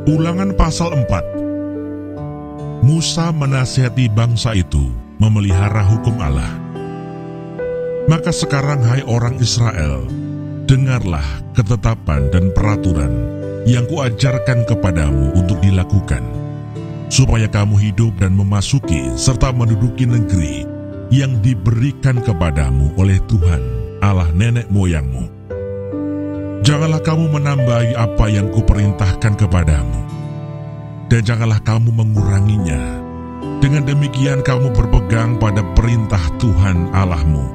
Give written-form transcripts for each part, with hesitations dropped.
Ulangan pasal 4. Musa menasihati bangsa itu memelihara hukum Allah. Maka sekarang hai orang Israel, dengarlah ketetapan dan peraturan yang kuajarkan kepadamu untuk dilakukan, supaya kamu hidup dan memasuki serta menduduki negeri yang diberikan kepadamu oleh Tuhan Allah nenek moyangmu. Janganlah kamu menambahi apa yang kuperintahkan kepadamu, dan janganlah kamu menguranginya. Dengan demikian kamu berpegang pada perintah Tuhan Allahmu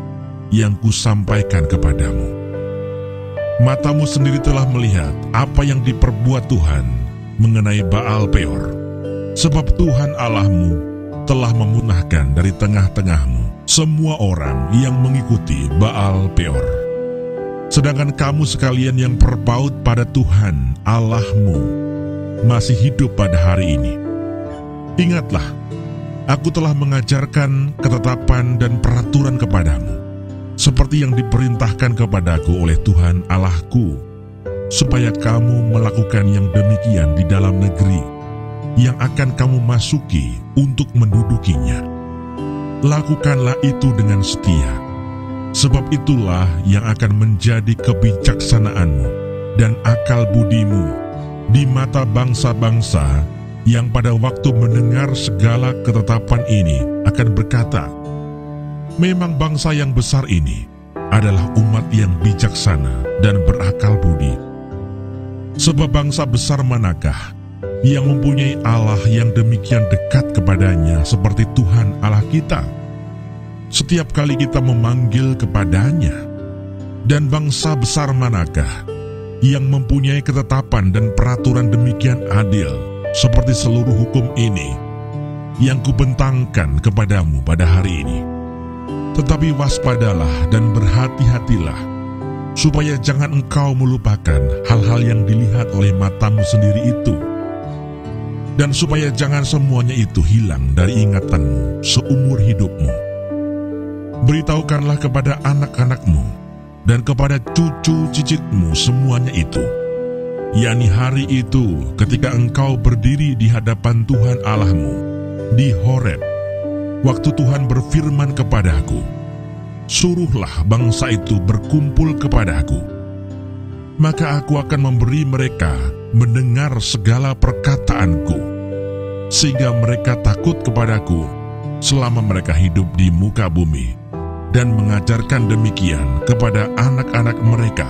yang kusampaikan kepadamu. Matamu sendiri telah melihat apa yang diperbuat Tuhan mengenai Baal Peor, sebab Tuhan Allahmu telah memunahkan dari tengah-tengahmu semua orang yang mengikuti Baal Peor. Sedangkan kamu sekalian yang berpaut pada Tuhan Allahmu masih hidup pada hari ini. Ingatlah, aku telah mengajarkan ketetapan dan peraturan kepadamu, seperti yang diperintahkan kepadaku oleh Tuhan Allahku, supaya kamu melakukan yang demikian di dalam negeri yang akan kamu masuki untuk mendudukinya. Lakukanlah itu dengan setia, sebab itulah yang akan menjadi kebijaksanaanmu dan akal budimu di mata bangsa-bangsa yang pada waktu mendengar segala ketetapan ini akan berkata, memang bangsa yang besar ini adalah umat yang bijaksana dan berakal budi. Sebab bangsa besar manakah yang mempunyai Allah yang demikian dekat kepadanya seperti Tuhan Allah kita? Setiap kali kita memanggil kepadanya. Dan bangsa besar manakah yang mempunyai ketetapan dan peraturan demikian adil seperti seluruh hukum ini yang kubentangkan kepadamu pada hari ini? Tetapi waspadalah dan berhati-hatilah, supaya jangan engkau melupakan hal-hal yang dilihat oleh matamu sendiri itu, dan supaya jangan semuanya itu hilang dari ingatanmu seumur hidupmu. Beritahukanlah kepada anak-anakmu dan kepada cucu cicitmu semuanya itu, yakni hari itu ketika engkau berdiri di hadapan Tuhan Allahmu di Horeb, waktu Tuhan berfirman kepadaku, suruhlah bangsa itu berkumpul kepadaku. Maka aku akan memberi mereka mendengar segala perkataanku, sehingga mereka takut kepadaku selama mereka hidup di muka bumi, dan mengajarkan demikian kepada anak-anak mereka.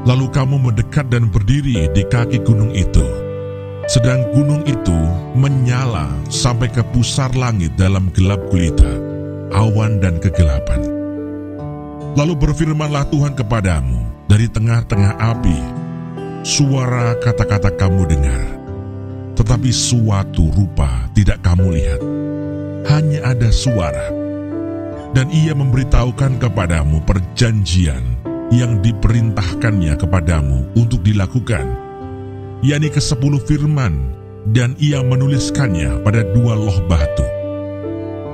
Lalu kamu mendekat dan berdiri di kaki gunung itu, sedang gunung itu menyala sampai ke pusar langit dalam gelap gulita, awan dan kegelapan. Lalu berfirmanlah Tuhan kepadamu dari tengah-tengah api, suara kata-kata kamu dengar, tetapi suatu rupa tidak kamu lihat, hanya ada suara. Dan ia memberitahukan kepadamu perjanjian yang diperintahkannya kepadamu untuk dilakukan, yakni ke-10 firman, dan ia menuliskannya pada 2 loh batu.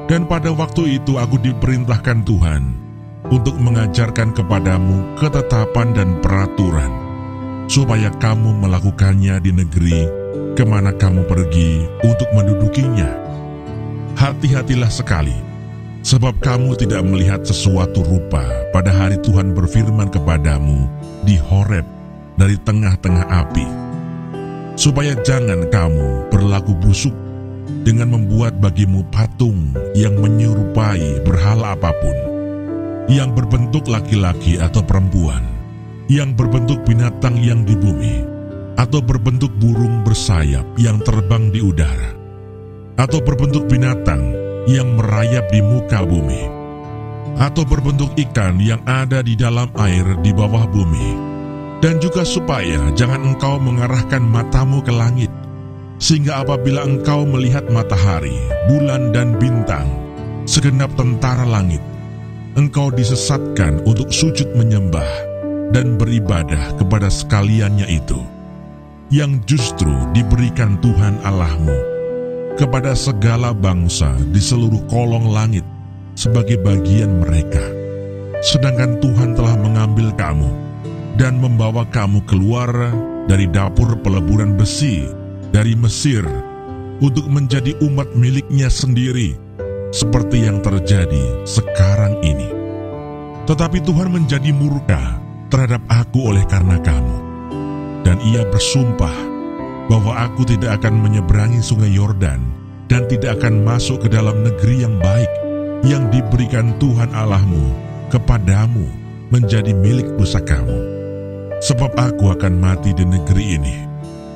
Dan pada waktu itu aku diperintahkan Tuhan untuk mengajarkan kepadamu ketetapan dan peraturan, supaya kamu melakukannya di negeri kemana kamu pergi untuk mendudukinya. Hati-hatilah sekali, sebab kamu tidak melihat sesuatu rupa pada hari Tuhan berfirman kepadamu di Horeb dari tengah-tengah api, supaya jangan kamu berlaku busuk dengan membuat bagimu patung yang menyerupai berhala apapun, yang berbentuk laki-laki atau perempuan, yang berbentuk binatang yang di bumi, atau berbentuk burung bersayap yang terbang di udara, atau berbentuk binatang yang merayap di muka bumi, atau berbentuk ikan yang ada di dalam air di bawah bumi. Dan juga supaya jangan engkau mengarahkan matamu ke langit, sehingga apabila engkau melihat matahari, bulan dan bintang, segenap tentara langit, engkau disesatkan untuk sujud menyembah dan beribadah kepada sekaliannya itu, yang justru diberikan Tuhan Allahmu kepada segala bangsa di seluruh kolong langit sebagai bagian mereka. Sedangkan Tuhan telah mengambil kamu dan membawa kamu keluar dari dapur peleburan besi dari Mesir untuk menjadi umat miliknya sendiri, seperti yang terjadi sekarang ini. Tetapi Tuhan menjadi murka terhadap aku oleh karena kamu, dan Ia bersumpah bahwa aku tidak akan menyeberangi sungai Yordan dan tidak akan masuk ke dalam negeri yang baik yang diberikan Tuhan Allahmu kepadamu menjadi milik pusakamu. Sebab aku akan mati di negeri ini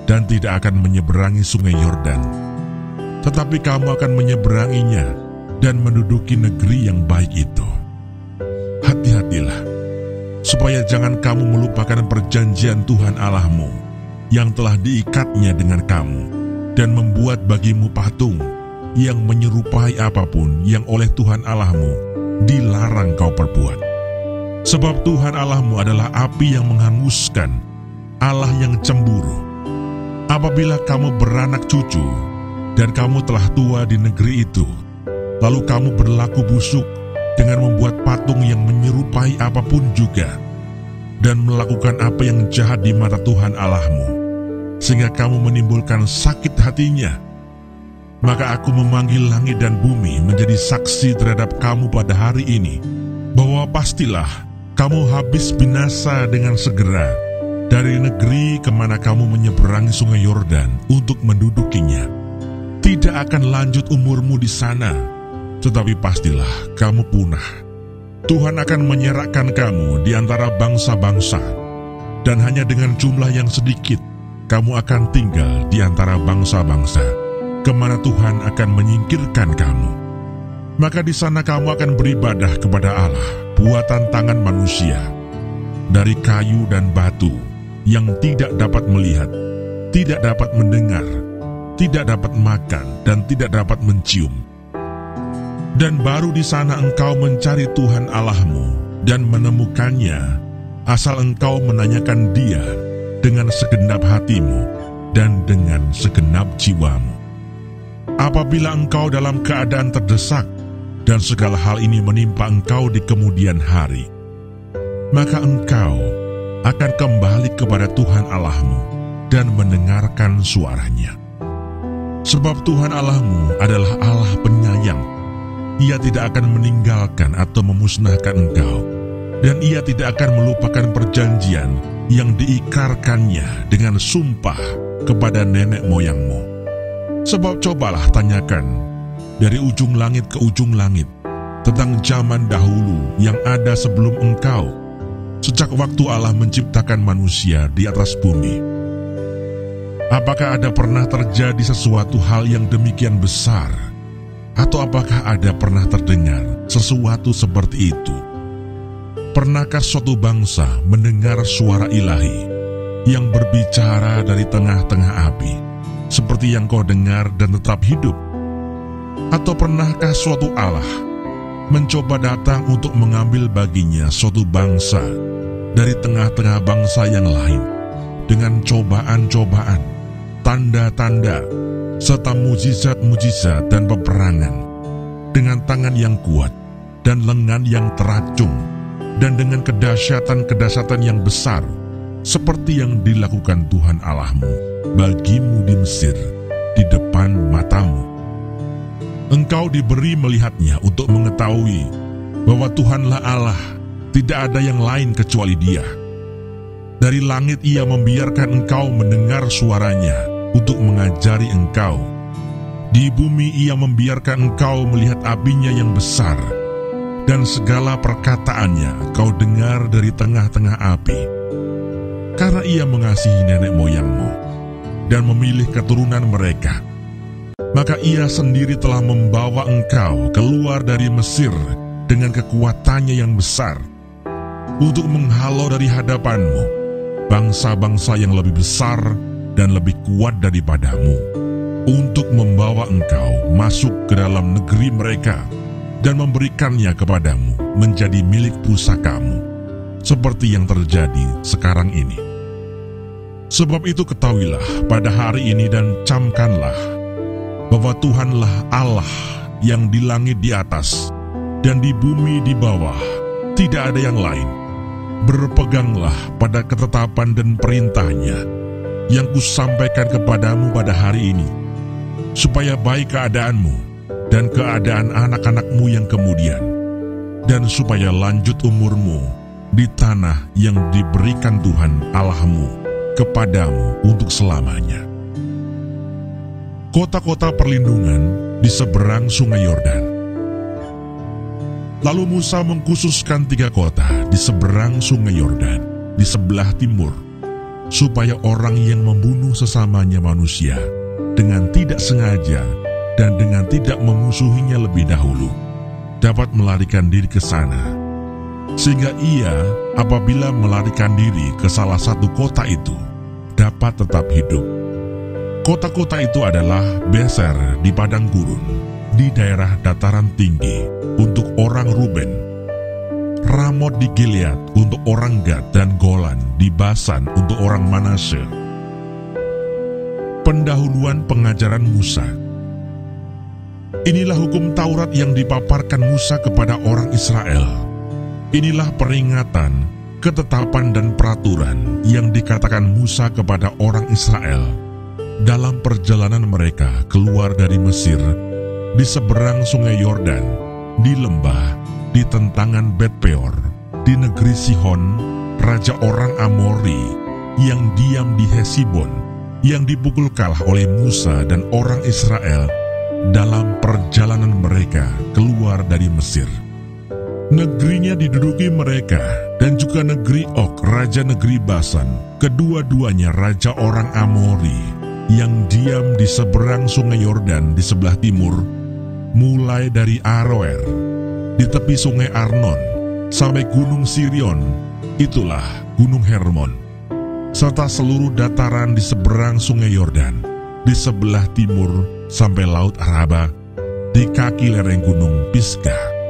dan tidak akan menyeberangi sungai Yordan, tetapi kamu akan menyeberanginya dan menduduki negeri yang baik itu. Hati-hatilah, supaya jangan kamu melupakan perjanjian Tuhan Allahmu yang telah diikatnya dengan kamu, dan membuat bagimu patung yang menyerupai apapun yang oleh Tuhan Allahmu dilarang kau perbuat. Sebab Tuhan Allahmu adalah api yang menghanguskan, Allah yang cemburu. Apabila kamu beranak cucu, dan kamu telah tua di negeri itu, lalu kamu berlaku busuk dengan membuat patung yang menyerupai apapun juga, dan melakukan apa yang jahat di mata Tuhan Allahmu, sehingga kamu menimbulkan sakit hatinya, maka aku memanggil langit dan bumi menjadi saksi terhadap kamu pada hari ini, bahwa pastilah kamu habis binasa dengan segera dari negeri kemana kamu menyeberangi sungai Yordan untuk mendudukinya. Tidak akan lanjut umurmu di sana, tetapi pastilah kamu punah. Tuhan akan menyerahkan kamu di antara bangsa-bangsa, dan hanya dengan jumlah yang sedikit kamu akan tinggal di antara bangsa-bangsa, kemana Tuhan akan menyingkirkan kamu. Maka di sana kamu akan beribadah kepada Allah, buatan tangan manusia, dari kayu dan batu, yang tidak dapat melihat, tidak dapat mendengar, tidak dapat makan, dan tidak dapat mencium. Dan baru di sana engkau mencari Tuhan Allahmu dan menemukannya, asal engkau menanyakan Dia dengan segenap hatimu dan dengan segenap jiwamu. Apabila engkau dalam keadaan terdesak, dan segala hal ini menimpa engkau di kemudian hari, maka engkau akan kembali kepada Tuhan Allahmu dan mendengarkan suaranya. Sebab Tuhan Allahmu adalah Allah penyayang. Ia tidak akan meninggalkan atau memusnahkan engkau, dan Ia tidak akan melupakan perjanjian yang diikarkannya dengan sumpah kepada nenek moyangmu. Sebab cobalah tanyakan dari ujung langit ke ujung langit tentang zaman dahulu yang ada sebelum engkau, sejak waktu Allah menciptakan manusia di atas bumi. Apakah ada pernah terjadi sesuatu hal yang demikian besar? Atau apakah ada pernah terdengar sesuatu seperti itu? Pernahkah suatu bangsa mendengar suara ilahi yang berbicara dari tengah-tengah api, seperti yang kau dengar dan tetap hidup? Atau pernahkah suatu Allah mencoba datang untuk mengambil baginya suatu bangsa dari tengah-tengah bangsa yang lain, dengan cobaan-cobaan, tanda-tanda, serta mujizat-mujizat dan peperangan, dengan tangan yang kuat dan lengan yang teracung, dan dengan kedahsyatan-kedahsyatan yang besar, seperti yang dilakukan Tuhan Allahmu bagimu di Mesir, di depan matamu. Engkau diberi melihatnya untuk mengetahui bahwa Tuhanlah Allah, tidak ada yang lain kecuali Dia. Dari langit Ia membiarkan engkau mendengar suaranya untuk mengajari engkau. Di bumi Ia membiarkan engkau melihat apinya yang besar, dan segala perkataannya kau dengar dari tengah-tengah api. Karena Ia mengasihi nenek moyangmu dan memilih keturunan mereka, maka Ia sendiri telah membawa engkau keluar dari Mesir dengan kekuatannya yang besar, untuk menghalau dari hadapanmu bangsa-bangsa yang lebih besar dan lebih kuat daripadamu, untuk membawa engkau masuk ke dalam negeri mereka dan memberikannya kepadamu menjadi milik pusakamu, seperti yang terjadi sekarang ini. Sebab itu ketahuilah pada hari ini dan camkanlah bahwa Tuhanlah Allah yang di langit di atas dan di bumi di bawah, tidak ada yang lain. Berpeganglah pada ketetapan dan perintahnya, yang kusampaikan kepadamu pada hari ini, supaya baik keadaanmu dan keadaan anak-anakmu yang kemudian, dan supaya lanjut umurmu di tanah yang diberikan Tuhan Allahmu kepadamu untuk selamanya. Kota-kota perlindungan di seberang sungai Yordan. Lalu Musa mengkhususkan 3 kota di seberang sungai Yordan, di sebelah timur, supaya orang yang membunuh sesamanya manusia dengan tidak sengaja dan dengan tidak memusuhinya lebih dahulu dapat melarikan diri ke sana, sehingga ia apabila melarikan diri ke salah satu kota itu dapat tetap hidup. Kota-kota itu adalah Beser di padang gurun di daerah dataran tinggi untuk orang Ruben, Ramot di Gilead untuk orang Gad, dan Golan di Basan untuk orang Manasye. Pendahuluan pengajaran Musa. Inilah hukum Taurat yang dipaparkan Musa kepada orang Israel. Inilah peringatan, ketetapan dan peraturan yang dikatakan Musa kepada orang Israel dalam perjalanan mereka keluar dari Mesir, di seberang sungai Yordan, di lembah, di tentangan Bet-peor, di negeri Sihon, raja orang Amori, yang diam di Hesibon, yang dipukul kalah oleh Musa dan orang Israel dalam perjalanan mereka keluar dari Mesir. Negerinya diduduki mereka, dan juga negeri Og, raja negeri Basan, kedua-duanya raja orang Amori, yang diam di seberang sungai Yordan di sebelah timur, mulai dari Aroer, di tepi sungai Arnon, sampai gunung Sirion, itulah gunung Hermon, serta seluruh dataran di seberang sungai Yordan, di sebelah timur sampai laut Araba, di kaki lereng gunung Pisgah.